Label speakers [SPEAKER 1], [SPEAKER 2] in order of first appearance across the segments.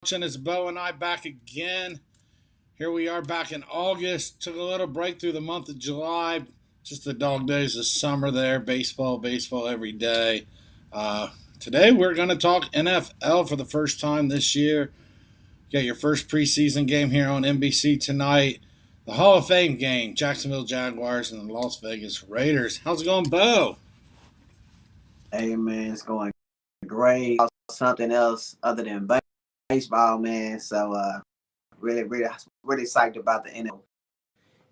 [SPEAKER 1] And it's Bo and I back again. Here we are back in August. Took a little break through the month of July. Just the dog days of summer there. Baseball every day. Today we're going to talk NFL for the first time this year. You got your first preseason game here on NBC tonight. The Hall of Fame game, Jacksonville Jaguars and the Las Vegas Raiders. How's it going, Bo?
[SPEAKER 2] Hey man, it's going great. Something else other than baseball, man. So really psyched about the NFL.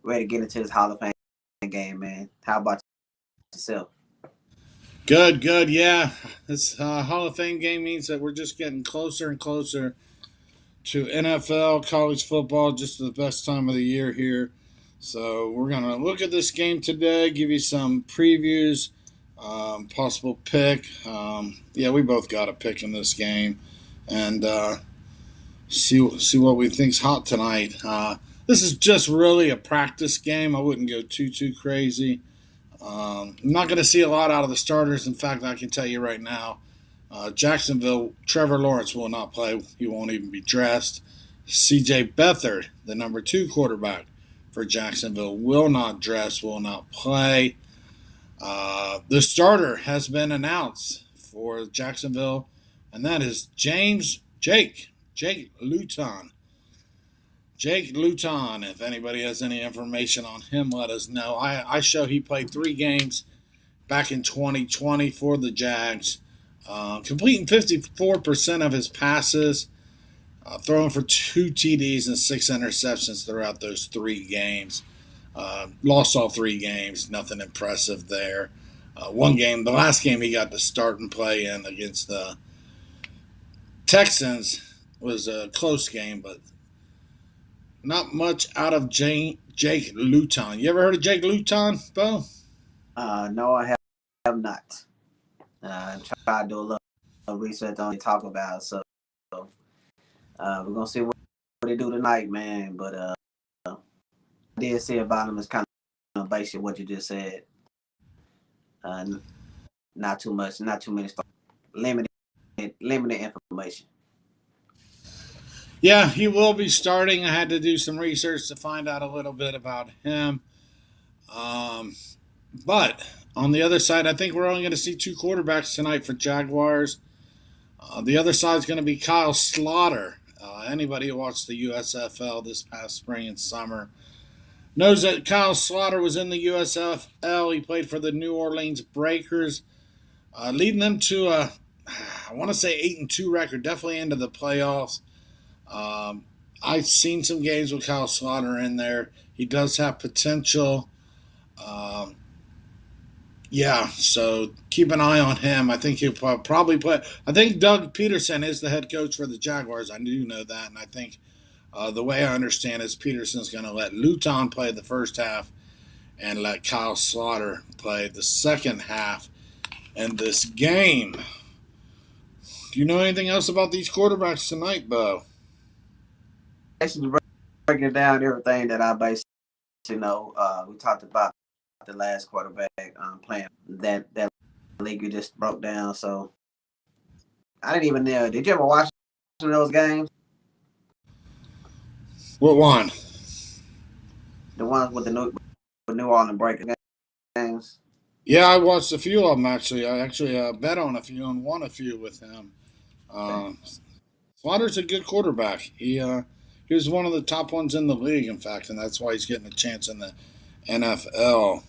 [SPEAKER 2] Ready to get into this Hall of Fame game, man. How about yourself?
[SPEAKER 1] Good. Yeah, this Hall of Fame game means that we're just getting closer and closer to NFL, college football, just the best time of the year here. So we're going to look at this game today, give you some previews, possible pick. Yeah, we both got a pick in this game, and see what we think's hot tonight. This is just really a practice game. I wouldn't go too crazy. I'm not going to see a lot out of the starters. In fact, I can tell you right now, Jacksonville, Trevor Lawrence will not play. He won't even be dressed. C.J. Beathard, the number 2 quarterback for Jacksonville, will not dress, will not play. The starter has been announced for Jacksonville, and that is Jake Luton. Jake Luton, if anybody has any information on him, let us know. I show he played 3 games back in 2020 for the Jags, completing 54% of his passes, throwing for 2 TDs and 6 interceptions throughout those 3 games. Lost all 3 games, nothing impressive there. One game, the last game he got to start and play in against the Texans was a close game, but not much out of Jake Luton. You ever heard of Jake Luton, Bo?
[SPEAKER 2] No, I have not. Try to do a little research on what they talk about. So we're gonna see what they do tonight, man. But I did see about him is kind of basic what you just said. Not too much, not too many stuff. Limited information.
[SPEAKER 1] Yeah, he will be starting. I had to do some research to find out a little bit about him. But on the other side, I think we're only going to see 2 quarterbacks tonight for Jaguars. The other side is going to be Kyle Slaughter. Anybody who watched the USFL this past spring and summer knows that Kyle Slaughter was in the USFL. He played for the New Orleans Breakers, leading them to I want to say 8-2 record, definitely into the playoffs. I've seen some games with Kyle Slaughter in there. He does have potential. Yeah, so keep an eye on him. I think he'll probably play. I think Doug Peterson is the head coach for the Jaguars. I do know that, and I think the way I understand is Peterson's going to let Luton play the first half and let Kyle Slaughter play the second half in this game. Do you know anything else about these quarterbacks tonight, Bo?
[SPEAKER 2] Actually, breaking down everything that I basically know. We talked about the last quarterback playing that league you just broke down. So I didn't even know. Did you ever watch those games?
[SPEAKER 1] What one?
[SPEAKER 2] The ones with the New Orleans Breakers games.
[SPEAKER 1] Yeah, I watched a few of them actually. I actually bet on a few and won a few with him.
[SPEAKER 2] Okay.
[SPEAKER 1] Slaughter's a good quarterback. He was one of the top ones in the league, in fact, and that's why he's getting a chance in the NFL.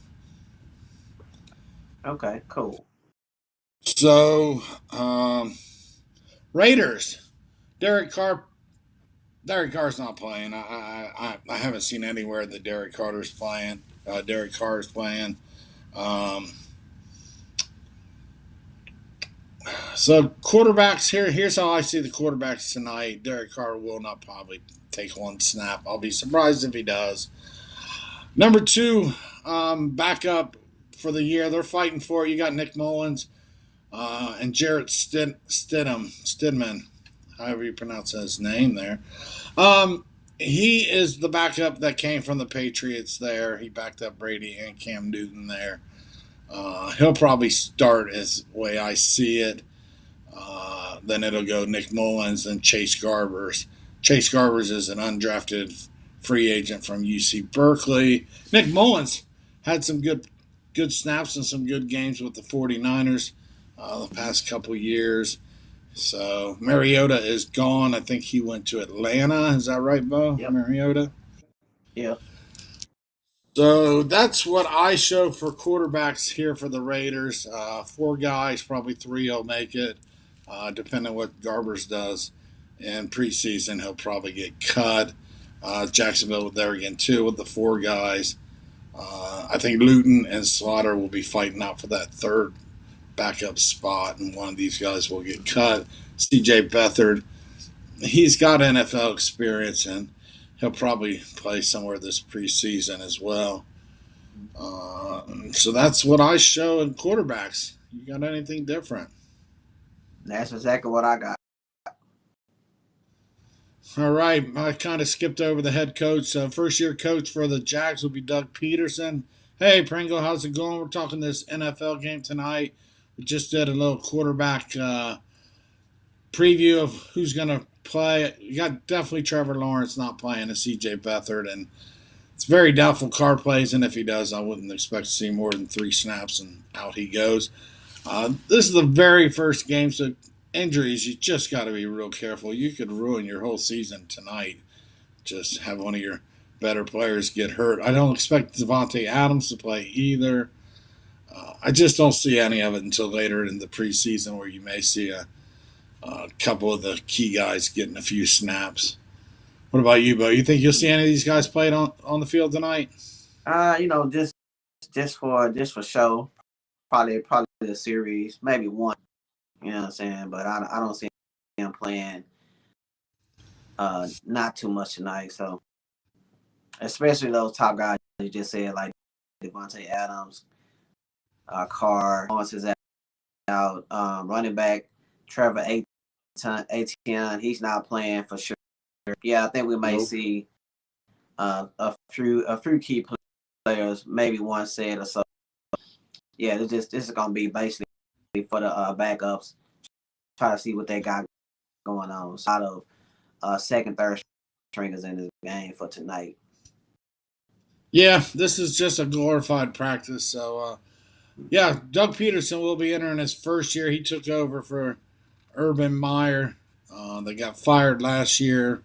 [SPEAKER 2] Okay, cool.
[SPEAKER 1] So, Raiders, Derek Carr. Derek Carr's not playing. I haven't seen anywhere that Derek Carter's playing. Derek Carr's playing. Um, so quarterbacks here. Here's how I see the quarterbacks tonight. Derek Carr will not probably take one snap. I'll be surprised if he does. Number 2, backup for the year. They're fighting for it. You got Nick Mullins and Jarrett Stidham, however you pronounce his name there. He is the backup that came from the Patriots there. He backed up Brady and Cam Newton there. He'll probably start as the way I see it. Then it'll go Nick Mullins and Chase Garbers. Chase Garbers is an undrafted free agent from UC Berkeley. Nick Mullins had some good snaps and some good games with the 49ers the past couple years. So Mariota is gone. I think he went to Atlanta. Is that right, Bo?
[SPEAKER 2] Yep.
[SPEAKER 1] Mariota?
[SPEAKER 2] Yep.
[SPEAKER 1] So that's what I show for quarterbacks here for the Raiders. Four guys, probably three will make it, depending on what Garbers does. In preseason, he'll probably get cut. Jacksonville there again too with the four guys. I think Luton and Slaughter will be fighting out for that third backup spot, and one of these guys will get cut. C.J. Beathard, he's got NFL experience, and he'll probably play somewhere this preseason as well. So that's what I show in quarterbacks. You got anything different?
[SPEAKER 2] That's exactly what I got.
[SPEAKER 1] All right, I kind of skipped over the head coach. First year coach for the Jags will be Doug Peterson. Hey, Pringle, how's it going? We're talking this NFL game tonight. We just did a little quarterback preview of who's going to play. You got definitely Trevor Lawrence not playing, a C.J. Beathard, and it's very doubtful Carr plays, and if he does, I wouldn't expect to see more than 3 snaps and out he goes. This is the very first game, so injuries, you just got to be real careful. You could ruin your whole season tonight. Just have one of your better players get hurt. I don't expect Devontae Adams to play either. I just don't see any of it until later in the preseason, where you may see a couple of the key guys getting a few snaps. What about you, Bo? You think you'll see any of these guys played on the field tonight?
[SPEAKER 2] Just for show, probably a series, maybe one. You know what I'm saying? But I don't see him playing not too much tonight. So especially those top guys you just said, like Devontae Adams, Carr, Lawrence is out, running back Trevor Etienne, he's not playing for sure. Yeah, I think we may see a few key players, maybe one set or so. Yeah, this is gonna be basically for the backups. Try to see what they got going on. So out of second, third stringers in this game for tonight.
[SPEAKER 1] Yeah, this is just a glorified practice. So, yeah, Doug Peterson will be entering his first year. He took over for Urban Meyer. They got fired last year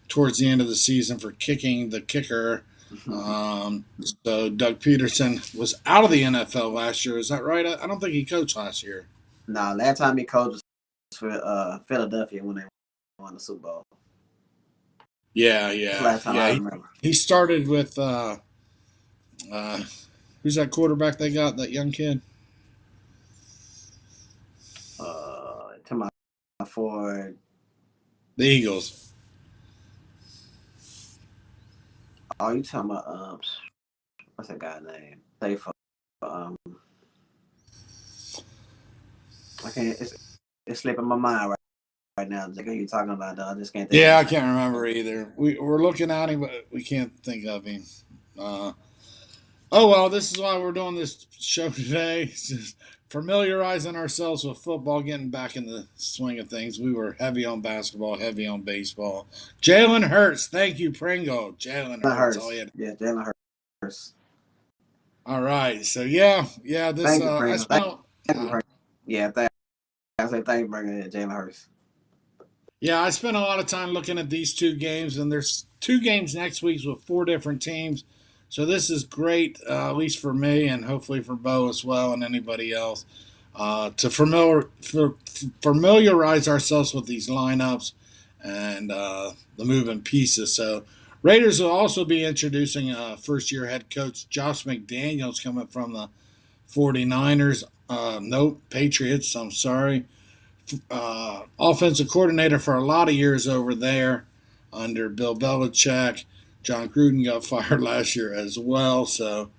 [SPEAKER 1] towards the end of the season for kicking the kicker. So Doug Peterson was out of the NFL last year. Is that right? I don't think he coached last year.
[SPEAKER 2] No, last time he coached was for Philadelphia when they won the Super Bowl.
[SPEAKER 1] Yeah.
[SPEAKER 2] Last time I remember.
[SPEAKER 1] He started with who's that quarterback they got? That young kid.
[SPEAKER 2] For
[SPEAKER 1] the Eagles.
[SPEAKER 2] Oh, you talking about what's that guy's name? Play for I can't. It's slipping my mind right now. Like, who you talking about? Though I just can't think.
[SPEAKER 1] Yeah, I can't remember either. We're looking at him, but we can't think of him. Oh well, this is why we're doing this show today. Just familiarizing ourselves with football, getting back in the swing of things. We were heavy on basketball, heavy on baseball. Jalen Hurts, thank you, Pringle. Jalen Hurts.
[SPEAKER 2] Yeah, Jalen Hurts.
[SPEAKER 1] All right, so yeah. This
[SPEAKER 2] thank you,
[SPEAKER 1] I spent.
[SPEAKER 2] Yeah, I say thank you, bringing in Jalen Hurts.
[SPEAKER 1] Yeah, I spent a lot of time looking at these two games, and there's 2 games next week with 4 different teams. So this is great, at least for me, and hopefully for Bo as well, and anybody else, to familiarize ourselves with these lineups and the moving pieces. So Raiders will also be introducing first-year head coach Josh McDaniels coming from the 49ers. Patriots, I'm sorry. Offensive coordinator for a lot of years over there under Bill Belichick. John Gruden got fired last year as well. So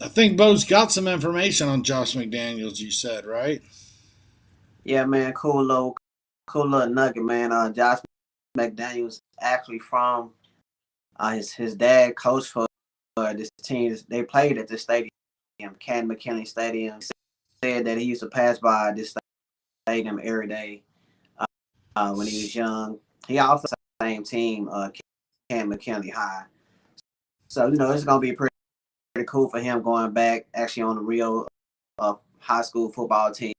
[SPEAKER 1] I think Bo's got some information on Josh McDaniels, you said, right?
[SPEAKER 2] Yeah, man. Cool little nugget, man. Josh McDaniels actually from his dad coached for this team. They played at the stadium, Ken McKinley Stadium. He said that he used to pass by this played him every day when he was young. He also same team, Cam McKinley High. So it's gonna be pretty cool for him going back actually on the real high school football team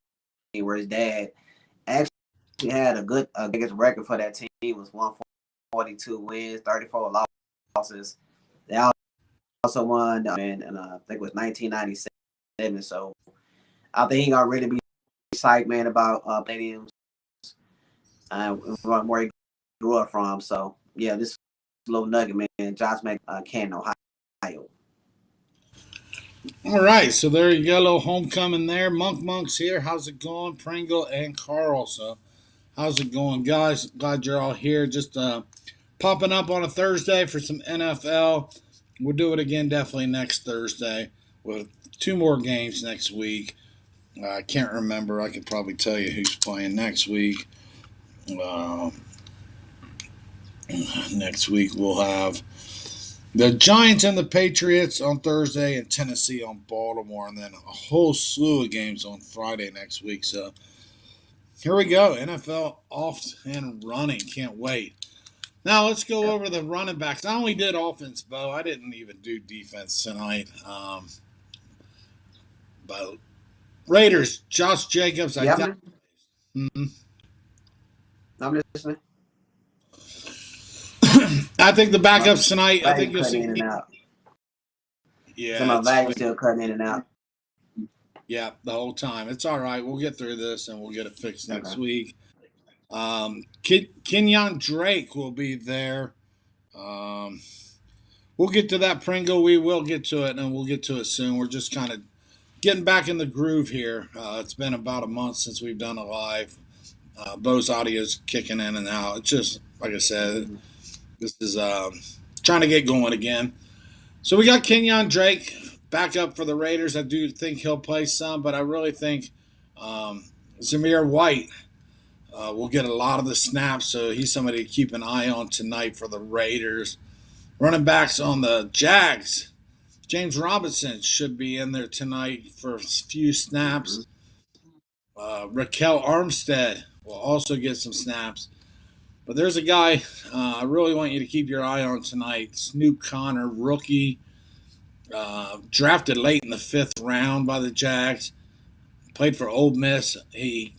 [SPEAKER 2] where his dad actually had a good biggest record for that team. It was 142 wins, 34 losses. They also won, and I think it was 1997. So I think he gonna really be psyched, man, about stadiums where he grew up from. So yeah, this little nugget, man, Josh Canton, Ohio.
[SPEAKER 1] All right, so there you go, a little homecoming there. Monk's here. How's it going? Pringle and Carl. So how's it going, guys? Glad you're all here. Just popping up on a Thursday for some NFL. We'll do it again definitely next Thursday with 2 more games next week. I can't remember. I could probably tell you who's playing next week. Next week we'll have the Giants and the Patriots on Thursday and Tennessee on Baltimore, and then a whole slew of games on Friday next week. So here we go. NFL off and running. Can't wait. Now let's go over the running backs. I only did offense, Bo. I didn't even do defense tonight. But Raiders, Josh Jacobs.
[SPEAKER 2] I'm listening.
[SPEAKER 1] I think the backups tonight. I think you'll see.
[SPEAKER 2] In and out.
[SPEAKER 1] Yeah,
[SPEAKER 2] some of my value still cutting in and out.
[SPEAKER 1] Yeah, the whole time. It's all right. We'll get through this and we'll get it fixed next week. Kenyon Drake will be there. We'll get to that, Pringle. We will get to it, and we'll get to it soon. We're just kind of getting back in the groove here. It's been about a month since we've done a live. Bo's audio's kicking in and out. It's just, like I said, this is trying to get going again. So we got Kenyon Drake back up for the Raiders. I do think he'll play some, but I really think Zamir White will get a lot of the snaps, so he's somebody to keep an eye on tonight for the Raiders. Running backs on the Jags. James Robinson should be in there tonight for a few snaps. Raquel Armstead will also get some snaps. But there's a guy I really want you to keep your eye on tonight. Snoop Connor, rookie, drafted late in the 5th round by the Jags. Played for Ole Miss. He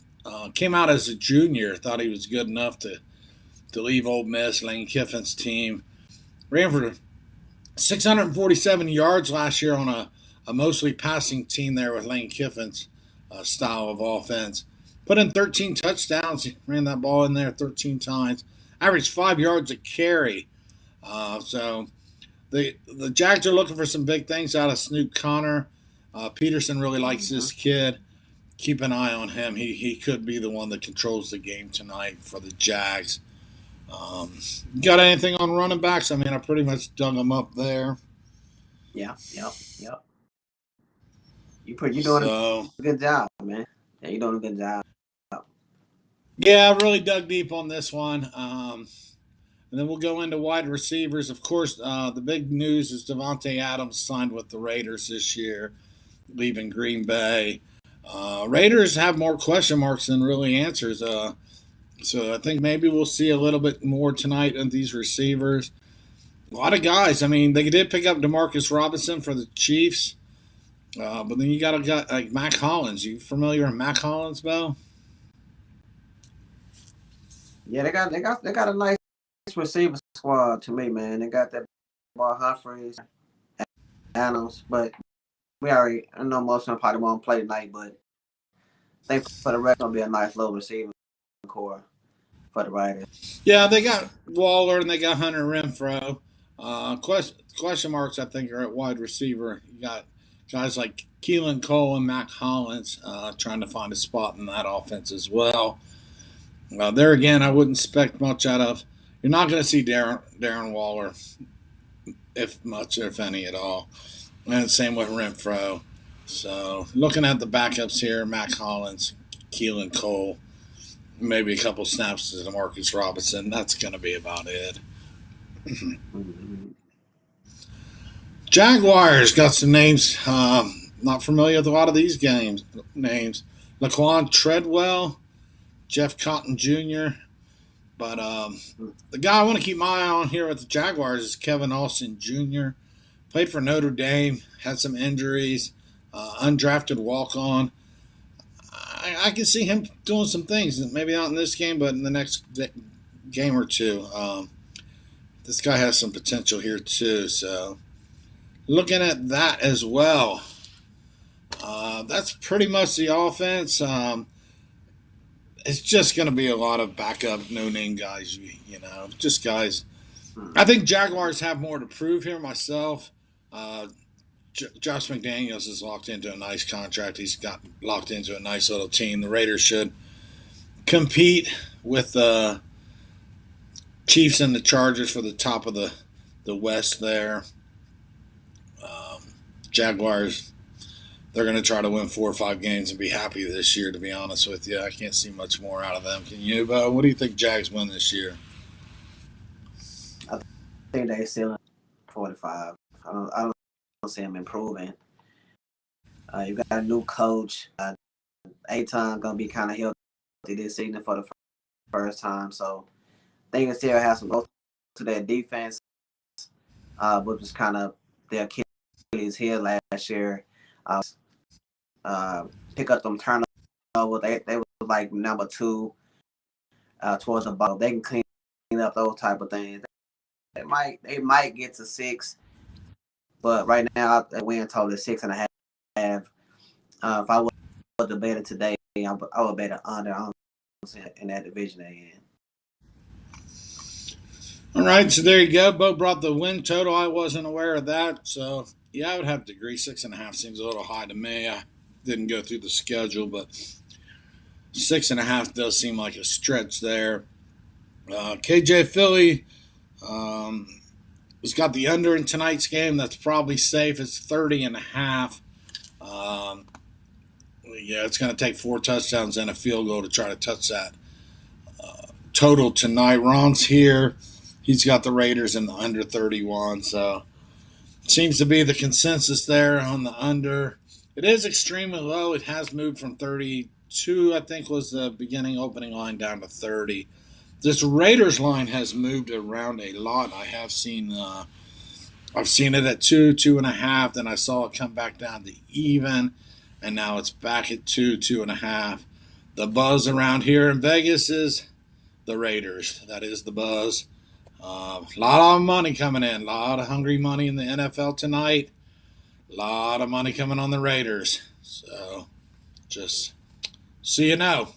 [SPEAKER 1] came out as a junior. Thought he was good enough to leave Ole Miss, Lane Kiffin's team. Ran for 647 yards last year on a mostly passing team there with Lane Kiffin's style of offense. Put in 13 touchdowns. He ran that ball in there 13 times. Averaged 5 yards a carry. So the Jags are looking for some big things out of Snoop Connor. Peterson really likes this kid. Keep an eye on him. He could be the one that controls the game tonight for the Jags. Got anything on running backs? I mean, I pretty much dug them up there.
[SPEAKER 2] Yep. You're doing a good job, man. Yeah, you're doing a good job.
[SPEAKER 1] Yeah, I really dug deep on this one. And then we'll go into wide receivers. Of course, the big news is Devontae Adams signed with the Raiders this year, leaving Green Bay. Raiders have more question marks than really answers. So I think maybe we'll see a little bit more tonight of these receivers. A lot of guys. I mean, they did pick up Demarcus Robinson for the Chiefs. But then you got a guy like Mac Hollins. You familiar with Mac Hollins, Bo?
[SPEAKER 2] Yeah, they got a nice receiver squad to me, man. They got that ball Humphreys, Adams, but I know most of them probably won't play tonight, but I think for the rest, it'll be a nice little receiver core for the Raiders.
[SPEAKER 1] Yeah, they got Waller and they got Hunter Renfrow. Question marks, I think, are at wide receiver. You got guys like Keelan Cole and Mac Hollins trying to find a spot in that offense as well. There again, I wouldn't expect much out of. You're not going to see Darren Waller, if much, if any at all. And same with Renfrow. So looking at the backups here, Mac Hollins, Keelan Cole, maybe a couple snaps to Demarcus Robinson. That's going to be about it. Jaguars got some names. Not familiar with a lot of these names. Laquan Treadwell, Jeff Cotton Jr. But the guy I want to keep my eye on here with the Jaguars is Kevin Austin Jr. Played for Notre Dame, had some injuries, undrafted walk on. I can see him doing some things. Maybe not in this game, but in the next game or two. This guy has some potential here too. So looking at that as well. That's pretty much the offense. It's just going to be a lot of backup, no-name guys. Just guys. I think Jaguars have more to prove here. Myself, Josh McDaniels is locked into a nice contract. He's got locked into a nice little team. The Raiders should compete with the Chiefs and the Chargers for the top of the West there. Jaguars, they're going to try to win 4 or 5 games and be happy this year, to be honest with you. I can't see much more out of them. Can you, Bo? What do you think Jags win this year?
[SPEAKER 2] I think they still 45. I don't see them improving. You got a new coach. Aton going to be kind of healthy this season for the first time. So I think it still has some growth to their defense, which was kind of their Achilles heel last year. Pick up them turnovers. They were like number 2 towards the ball. They can clean up those type of things. They might get to 6, but right now the win total is 6.5. If I was to bet it today, I would bet it under in that division again.
[SPEAKER 1] All right, so there you go. Bo brought the win total. I wasn't aware of that, so yeah, I would have to agree. 6.5 seems a little high to me. I didn't go through the schedule, but 6.5 does seem like a stretch there. KJ Philly has got the under in tonight's game. That's probably safe. It's 30.5. Yeah, it's going to take 4 touchdowns and a field goal to try to touch that total tonight. Ron's here. He's got the Raiders in the under 31, so seems to be the consensus there on the under. It is extremely low. It has moved from 32, I think was the beginning opening line, down to 30. This Raiders line has moved around a lot. I've seen it at 2, 2.5. Then I saw it come back down to even, and now it's back at 2, 2.5. The buzz around here in Vegas is the Raiders. That is the buzz. A lot of money coming in. A lot of hungry money in the NFL tonight. A lot of money coming on the Raiders. So, just so you know.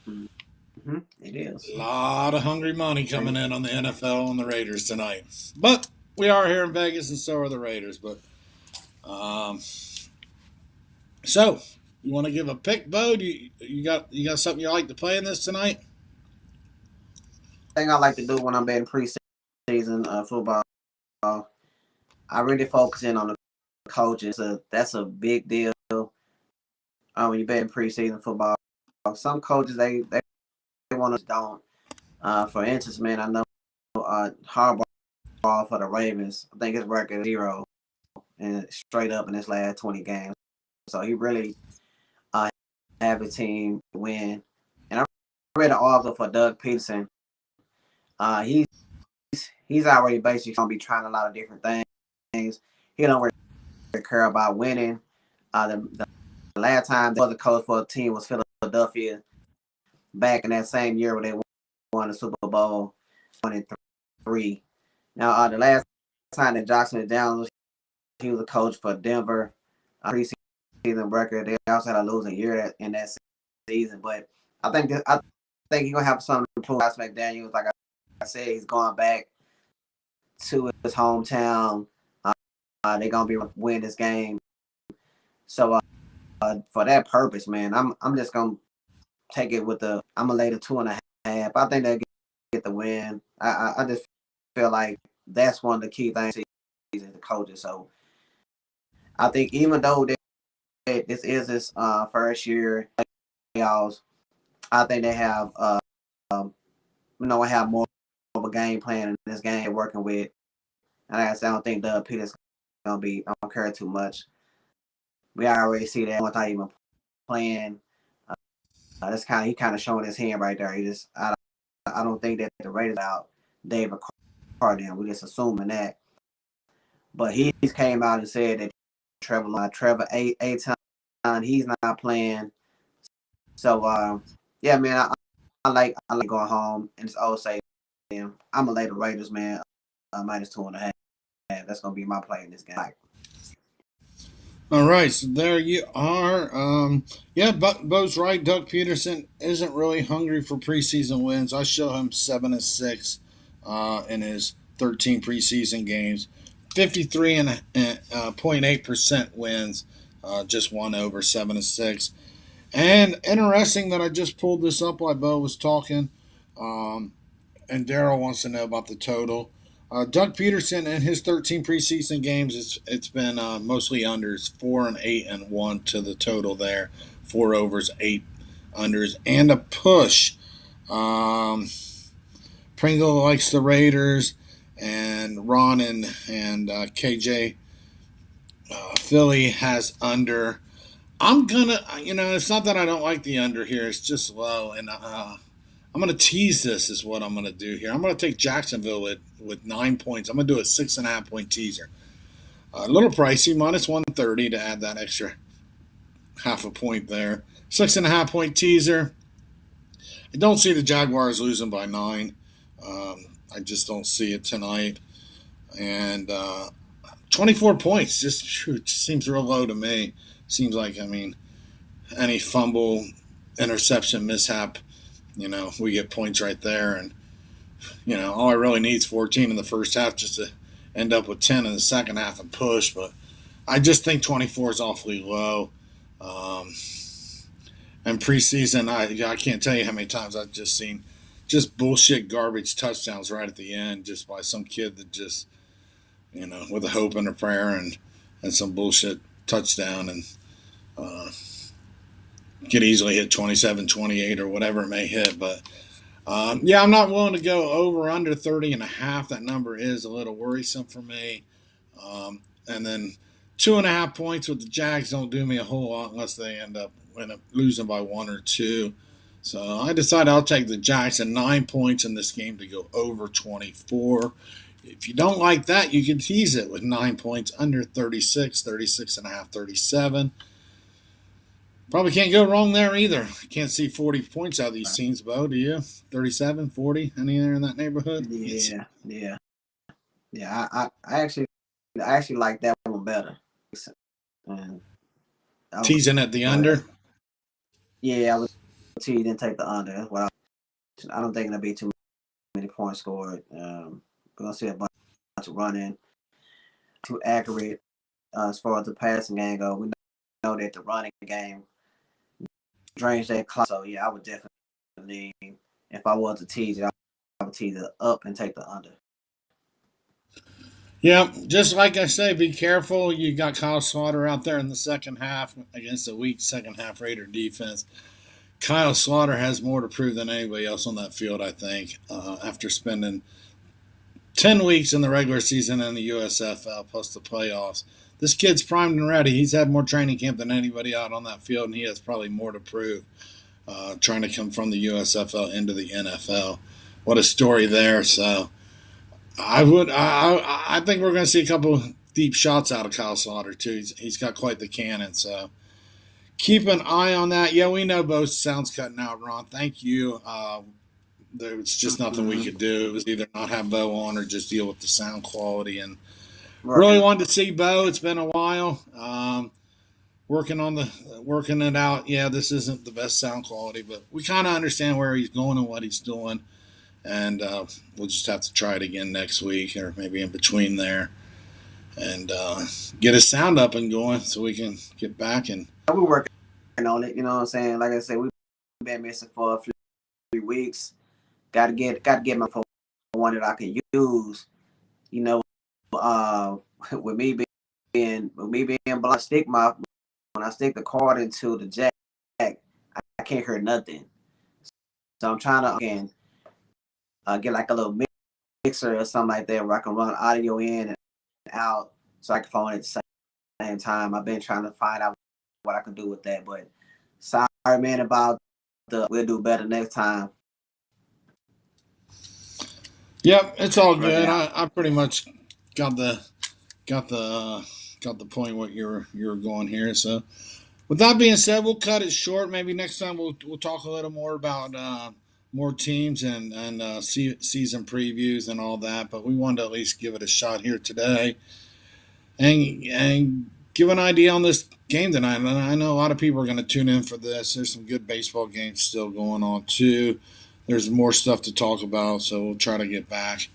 [SPEAKER 2] Mm-hmm. It is.
[SPEAKER 1] A lot of hungry money coming in on the NFL and the Raiders tonight. But we are here in Vegas, and so are the Raiders. But so you want to give a pick, Bo? You got something you like to play in this tonight?
[SPEAKER 2] Thing I like to do when I'm betting preseason football, I really focus in on the coaches. That's a big deal when you betting preseason football. Some coaches they want to don't. For instance, man, I know Harbaugh for the Ravens. I think his record is 0 and straight up in his last 20 games. So he really have a team win. And I read an article for Doug Peterson. He's already basically gonna be trying a lot of different things. He don't really care about winning. The last time there was a coach for a team was Philadelphia, back in that same year where they won the Super Bowl 1-3. Now the last time that Jacksonville Downs, he was a coach for Denver. Preseason record. They also had a losing year in that season, but I think he's gonna have something to prove. McDaniels, like I said, he's going back to his hometown. They're gonna be win this game. So for that purpose, man, I'm just gonna take it with I'm gonna lay the 2.5. I think they'll get the win. I just feel like that's one of the key things is the coaches. So I think even though this is his first year playoffs, I think they have have more of a game plan in this game they're working with. And I don't think Doug Peterson gonna be don't care too much. We already see that one time even playing That's he kind of showing his hand right there. I don't think that the Raiders out David Carr. We just assuming that, but he's came out and said that Trevor A-Ton, he's not playing. So yeah, man, I like going home and it's all say I'm gonna lay the Raiders, man, -2.5. That's gonna be my play in this game.
[SPEAKER 1] All right, so there you are. Yeah, but Bo's right. Doug Peterson isn't really hungry for preseason wins. I show him 7-6 in his 13 preseason games, 53.8% wins, just one over 7-6. And interesting that I just pulled this up while Bo was talking. And Daryl wants to know about the total. Doug Peterson in his 13 preseason games, it's been mostly unders, 4 and 8 and 1 to the total there, 4 overs, 8 unders, and a push. Pringle likes the Raiders, and Ron and KJ Philly has under. I'm gonna, it's not that I don't like the under here. It's just low, and I'm going to tease this is what I'm going to do here. I'm going to take Jacksonville with 9 points. I'm going to do a 6.5 point teaser. A little pricey, -130 to add that extra half a point there. 6.5 point teaser. I don't see the Jaguars losing by 9. I just don't see it tonight. And 24 points just seems real low to me. Seems like, any fumble, interception, mishap, we get points right there. And, all I really need is 14 in the first half just to end up with 10 in the second half and push. But I just think 24 is awfully low. And preseason, I can't tell you how many times I've just seen just bullshit garbage touchdowns right at the end just by some kid that just, with a hope and a prayer and some bullshit touchdown and could easily hit 27, 28 or whatever it may hit. But yeah, I'm not willing to go over under 30.5. That number is a little worrisome for me. And then 2.5 points with the Jags don't do me a whole lot unless they end up losing by 1 or 2. So I decided I'll take the Jags at 9 points in this game to go over 24. If you don't like that, you can tease it with 9 points under 36, 36.5, 37. Probably can't go wrong there either. Can't see 40 points out of these teams, Bo, do you? 37, 40, anywhere in that neighborhood?
[SPEAKER 2] Yeah. I actually like that one better. And
[SPEAKER 1] Teasing at the under?
[SPEAKER 2] Yeah, I would tease and take the under. I don't think it'll be too many points scored. We're gonna see a bunch of running, too accurate as far as the passing game go. We know that the running game drains that clock. So yeah, I would definitely, if I was to tease it, I would tease it up and take the under.
[SPEAKER 1] Yeah, just like I say, be careful. You got Kyle Slaughter out there in the second half against a weak second half Raider defense. Kyle Slaughter has more to prove than anybody else on that field, I think, after spending 10 weeks in the regular season in the USFL plus the playoffs. This kid's primed and ready. He's had more training camp than anybody out on that field, and he has probably more to prove trying to come from the USFL into the NFL. What a story there. So I think we're going to see a couple deep shots out of Kyle Slaughter, too. He's got quite the cannon, so keep an eye on that. Yeah, we know both sounds cutting out, Ron. Thank you. There was just nothing we could do. It was either not have Bo on or just deal with the sound quality. And really wanted to see Bo. It's been a while. Working it out. Yeah, this isn't the best sound quality, but we kind of understand where he's going and what he's doing. And we'll just have to try it again next week or maybe in between there and get his sound up and going so we can get back. And
[SPEAKER 2] we're working on it. You know what I'm saying? Like I said, we've been missing for a few weeks. Got to get my phone one that I can use. With me being blind, when I stick the card into the jack, I can't hear nothing. So I'm trying to again get like a little mixer or something like that where I can run audio in and out so I can phone at the same time. I've been trying to find out what I can do with that, but sorry, man, about we'll do better next time.
[SPEAKER 1] Yep, it's all
[SPEAKER 2] Work it
[SPEAKER 1] good.
[SPEAKER 2] out.
[SPEAKER 1] I pretty much got the got the got the point what you're going here. So with that being said, we'll cut it short. Maybe next time we'll talk a little more about more teams and season previews and all that. But we wanted to at least give it a shot here today and give an idea on this game tonight. And I know a lot of people are going to tune in for this. There's some good baseball games still going on too. There's more stuff to talk about, so we'll try to get back.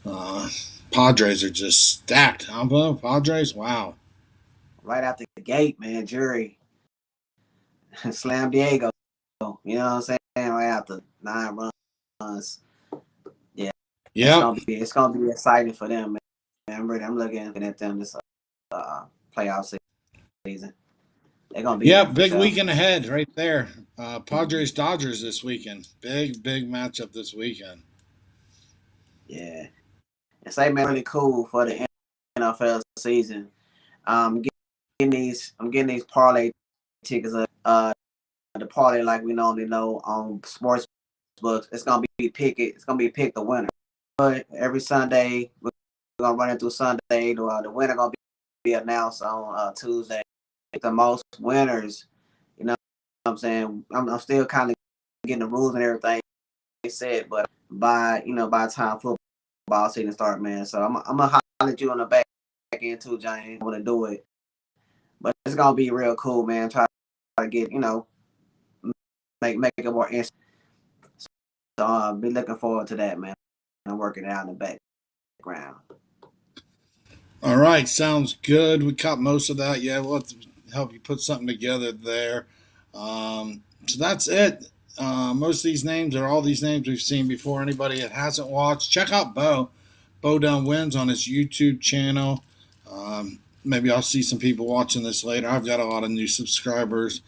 [SPEAKER 1] Uh, Padres are just stacked, huh, Bo? Padres, wow.
[SPEAKER 2] Right out the gate, man, Jury slam Diego. You know what I'm saying? Right after 9 runs. Yeah,
[SPEAKER 1] Yep.
[SPEAKER 2] it's gonna be exciting for them, man. I'm looking at them this playoff season. They're gonna be there
[SPEAKER 1] Yep,
[SPEAKER 2] for
[SPEAKER 1] big
[SPEAKER 2] sure.
[SPEAKER 1] weekend ahead right there. Padres Dodgers this weekend. Big matchup this weekend.
[SPEAKER 2] Yeah, and say man, really cool for the NFL season. I'm I'm getting these parlay tickets. The parlay like we normally know on sports books. It's gonna be pick the winner. But every Sunday we're gonna run it through Sunday. The winner gonna be announced on Tuesday. The most winners, you know what I'm saying? I'm still kind of getting the rules and everything they said, but by the time football season start, man. So I'm gonna holler at you on the back end too, Johnny. I want to do it, but it's gonna be real cool, man. Try to get make it more interesting. So be looking forward to that, man. I'm working it out in the background.
[SPEAKER 1] All right, sounds good. We caught most of that. Yeah, we'll have to help you put something together there. So that's it. Most of these names are all these names we've seen before. Anybody that hasn't watched, check out Bo. Bo Down Wins on his YouTube channel. Maybe I'll see some people watching this later. I've got a lot of new subscribers.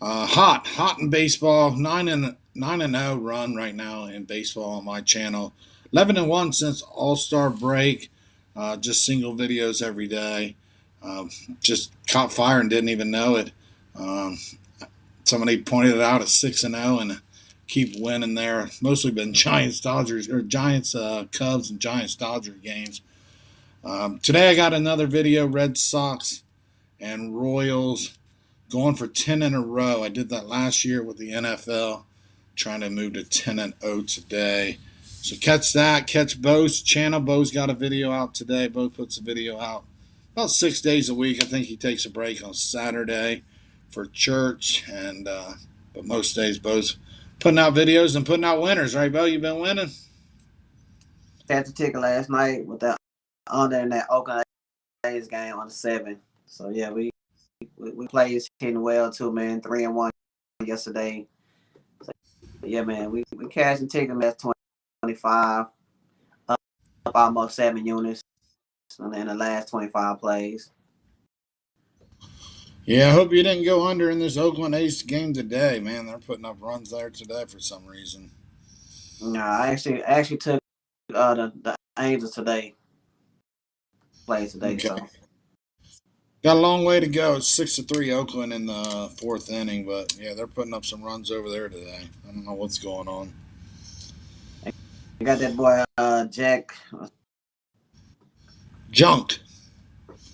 [SPEAKER 1] Hot in baseball. 9-0 run right now in baseball on my channel. 11-1 since All Star break. Just single videos every day. Just caught fire and didn't even know it. Um, Somebody pointed it out at 6-0 and keep winning there. Mostly been Giants Dodgers or Giants Cubs and Giants Dodger games. Today I got another video. Red Sox and Royals going for 10 in a row. I did that last year with the NFL, trying to move to 10-0 today. So catch that. Catch Bo's channel. Bo's got a video out today. Bo puts a video out about 6 days a week. I think he takes a break on Saturday for church, and but most days Bo's putting out videos and putting out winners. Right, Bo? You been winning?
[SPEAKER 2] Had the ticket last night with the under in that Oakland A's game on the 7. So yeah, we played hitting well too, man. 3-1 yesterday. So, yeah, man, we cashed the ticket at 25, up almost 7 units in the last 25 plays.
[SPEAKER 1] Yeah, I hope you didn't go under in this Oakland A's game today, man. They're putting up runs there today for some reason.
[SPEAKER 2] No, I actually took the Angels today. Played today,
[SPEAKER 1] Okay.
[SPEAKER 2] so
[SPEAKER 1] Got a long way to go. It's 6-3 Oakland in the fourth inning, but yeah, they're putting up some runs over there today. I don't know what's going on.
[SPEAKER 2] I got that boy Jack
[SPEAKER 1] Junk.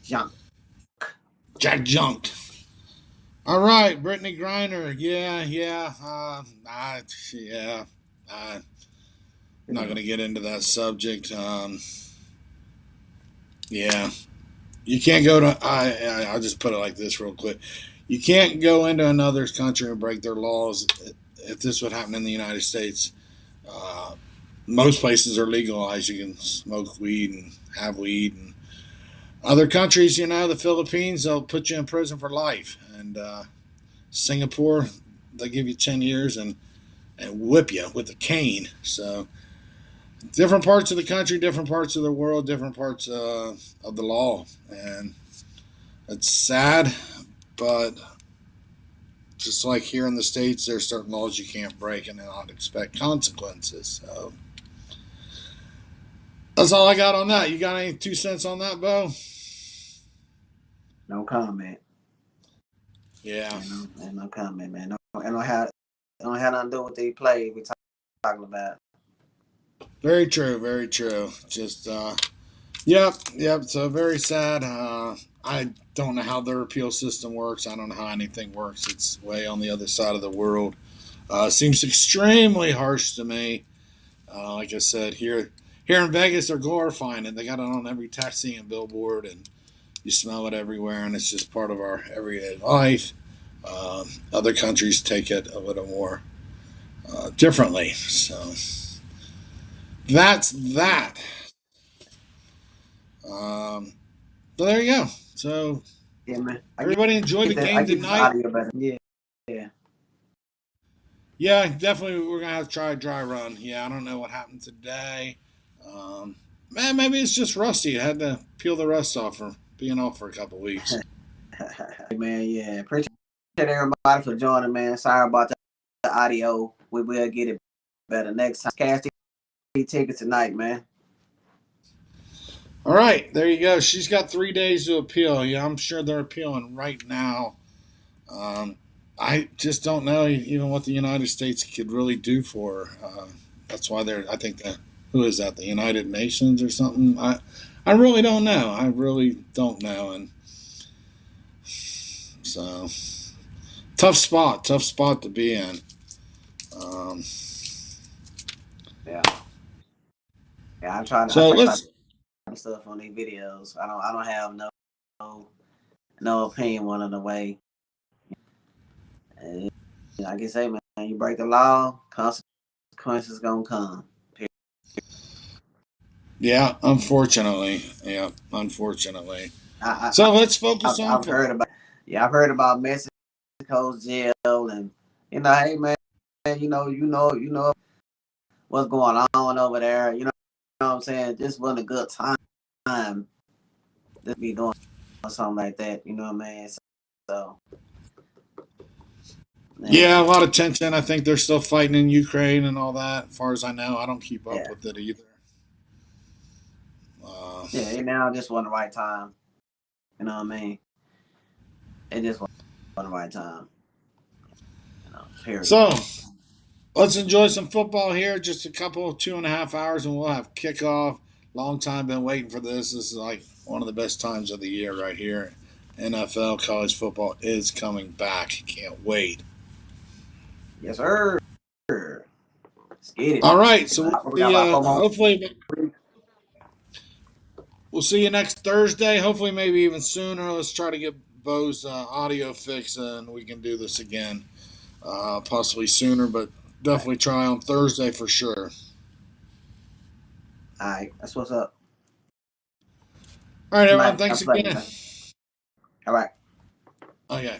[SPEAKER 2] Junk.
[SPEAKER 1] Jack Junk. All right, Brittany Griner. I'm not going to get into that subject. Yeah, you can't go to. I'll just put it like this real quick. You can't go into another country and break their laws. If this would happen in the United States, most places are legalized. You can smoke weed and have weed. And other countries, the Philippines, they'll put you in prison for life. And Singapore, they'll give you 10 years and whip you with a cane. So different parts of the country, different parts of the world, different parts of the law. And it's sad, but just like here in the States, there's certain laws you can't break and not expect consequences. So that's all I got on that. You got any 2 cents on that, Bo?
[SPEAKER 2] No comment.
[SPEAKER 1] Yeah.
[SPEAKER 2] No comment, man. I don't know how don't have nothing to do with the play we're talking about.
[SPEAKER 1] Very true. Very true. Just yep, yep. So very sad. I don't know how their appeal system works. I don't know how anything works. It's way on the other side of the world. Seems extremely harsh to me. Like I said, here in Vegas, they're glorifying it. They got it on every taxi and billboard, and you smell it everywhere, and it's just part of our everyday life. Other countries take it a little more differently. So that's that. So there you go. So
[SPEAKER 2] Yeah, man.
[SPEAKER 1] everybody enjoy the
[SPEAKER 2] I
[SPEAKER 1] game
[SPEAKER 2] get this
[SPEAKER 1] tonight.
[SPEAKER 2] audio better. Yeah, yeah.
[SPEAKER 1] Yeah, definitely. We're gonna have to try a dry run. Yeah, I don't know what happened today. Man, maybe it's just rusty. I had to peel the rust off for being off for a couple weeks.
[SPEAKER 2] Man, yeah. Appreciate everybody for joining, man. Sorry about the audio. We will get it better next time. Cash these tickets tonight, man.
[SPEAKER 1] All right, there you go. She's got 3 days to appeal. Yeah, I'm sure they're appealing right now. Um, I just don't know even what the United States could really do for her. That's why they're. I think that who is that? The United Nations or something? I really don't know. I really don't know. And so tough spot to be in. Um,
[SPEAKER 2] Yeah. Yeah, I
[SPEAKER 1] so
[SPEAKER 2] try
[SPEAKER 1] let's.
[SPEAKER 2] stuff on these videos. I don't have no opinion one of the way. And, like I say, man, you break the law, consequences gonna come.
[SPEAKER 1] Yeah, unfortunately. Yeah, unfortunately.
[SPEAKER 2] I,
[SPEAKER 1] So let's focus on
[SPEAKER 2] I've heard
[SPEAKER 1] football.
[SPEAKER 2] about I've heard about Mexico's jail, and hey man, you know what's going on over there. You know what I'm saying? This wasn't a good time to be doing something like that. You know what I mean? So
[SPEAKER 1] Yeah, a
[SPEAKER 2] man,
[SPEAKER 1] lot of tension. I think they're still fighting in Ukraine and all that. As far as I know, I don't keep up
[SPEAKER 2] yeah,
[SPEAKER 1] with it either. Uh,
[SPEAKER 2] yeah. Now just wasn't the right time. You know what I mean? It just wasn't the right time. Period.
[SPEAKER 1] so let's enjoy some football here. Just a couple, 2.5 hours, and we'll have kickoff. Long time been waiting for this. This is like one of the best times of the year right here. NFL college football is coming back. Can't wait.
[SPEAKER 2] Yes, sir. Let's get it.
[SPEAKER 1] All right, so we'll
[SPEAKER 2] We got
[SPEAKER 1] see.
[SPEAKER 2] about 4 more.
[SPEAKER 1] Hopefully, we'll see you next Thursday. Hopefully, maybe even sooner. Let's try to get Bo's audio fixed, and we can do this again, possibly sooner, but definitely try on Thursday for sure.
[SPEAKER 2] All right, that's what's up.
[SPEAKER 1] All right, everyone.
[SPEAKER 2] Somebody
[SPEAKER 1] Thanks
[SPEAKER 2] else play,
[SPEAKER 1] again.
[SPEAKER 2] man. All right.
[SPEAKER 1] Okay.